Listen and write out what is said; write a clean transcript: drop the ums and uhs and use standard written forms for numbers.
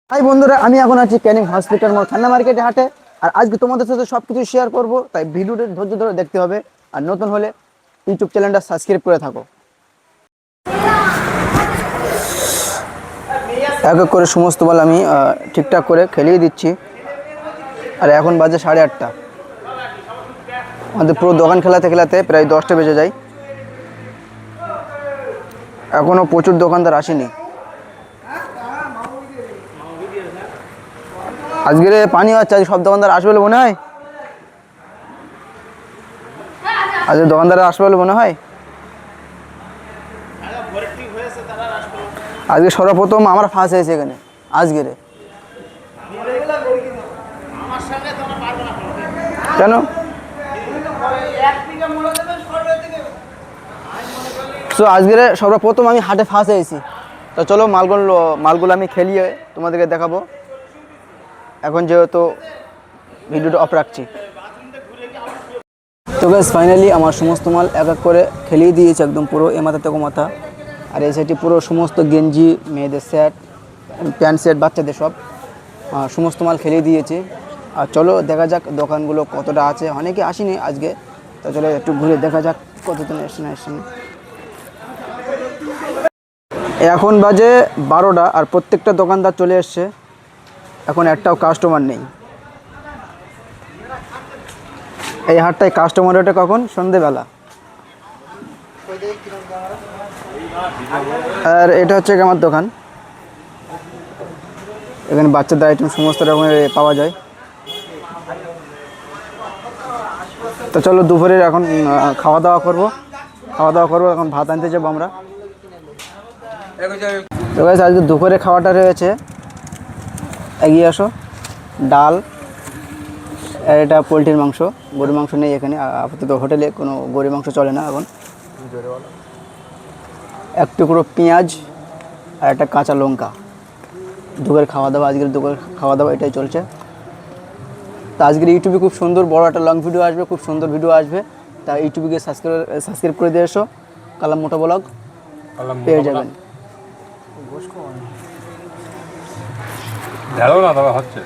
High বন্ধুরা, আমি এখন আছি ক্যানিং হসপিটাল মোড় থানা মার্কেটে হাটে। আর আজকে তোমাদের সাথে সবকিছু শেয়ার করব, তাই ভিডিওটা ধৈর্য ধরে দেখতে হবে। আর নতুন হলে ইউটিউব চ্যানেলটা সাবস্ক্রাইব করে থাকো। এক এক করে সমস্ত বল আমি ঠিকঠাক করে খেলিয়ে দিচ্ছি। আর এখন বাজে 8:30। আমাদের পুরো দোকান খেলাতে খেলাতে প্রায় 10টা বেজে যায়। এখনও প্রচুর দোকানদার আসেনি। আজকের পানি হচ্ছে, আজ সব দোকানদার আসবে বলে মনে হয়। আজকে দোকানদার আসবে বলে মনে হয়। আজকে সর্বপ্রথম আমার ফার্স্ট হয়েছে এখানে আজকের। কেন? সো আজকের সর্বপ্রথম আমি হাটে ফার্স্ট হয়েছি। তো চলো মালগুলো আমি খেলিয়ে তোমাদেরকে দেখাবো। এখন যেহেতু ভিডিওটা অফ রাখছি। তো গাইস ফাইনালি আমার সমস্ত মাল এক এক করে খেলিয়ে দিয়েছে, একদম পুরো এ মাথা থেকে মাথা। আর এই সাইডে পুরো সমস্ত গেঞ্জি, মেয়েদের সেট, প্যান্ট সেট, বাচ্চাদের সব সমস্ত মাল খেলিয়ে দিয়েছে। আর চলো দেখা যাক দোকানগুলো কতটা আছে। অনেকে আসেনি আজকে, তো চলো একটু ঘুরে দেখা যাক কতজন এসে না এসে। এখন বাজে 12টা আর প্রত্যেকটা দোকানদার চলে এসছে। এখন একটাও কাস্টমার নেই। এই হাটটায় কাস্টমার ওঠে কখন? সন্ধেবেলা। আর এটা হচ্ছে আমার দোকান। এখানে বাচ্চাদের আইটেম সমস্ত রকমের পাওয়া যায়। তো চলো দুপুরের এখন খাওয়া দাওয়া করবো। এখন ভাত আনতে যাবো আমরা। তো গাইস আজকে দুপুরে খাওয়াটা রয়েছে, এগিয়ে আসো, ডাল, আর এটা পোলট্রির মাংস। গরুর মাংস নেই এখানে আপাতত, হোটেলে কোনো গরুর মাংস চলে না এখন। এক টুকরো পেঁয়াজ আর একটা কাঁচা লঙ্কা। দুপুরের খাওয়া দাওয়া, আজকের দুপুরের খাওয়া দাওয়া এটাই চলছে। তা আজকের ইউটিউবে খুব সুন্দর বড় একটা লং ভিডিও আসবে, খুব সুন্দর ভিডিও আসবে। তা ইউটিউবে সাবস্ক্রাইব করে দিয়ে এসো, কালাম মোটো ব্লগ পেয়ে যাবেন। না দাদা হচ্ছে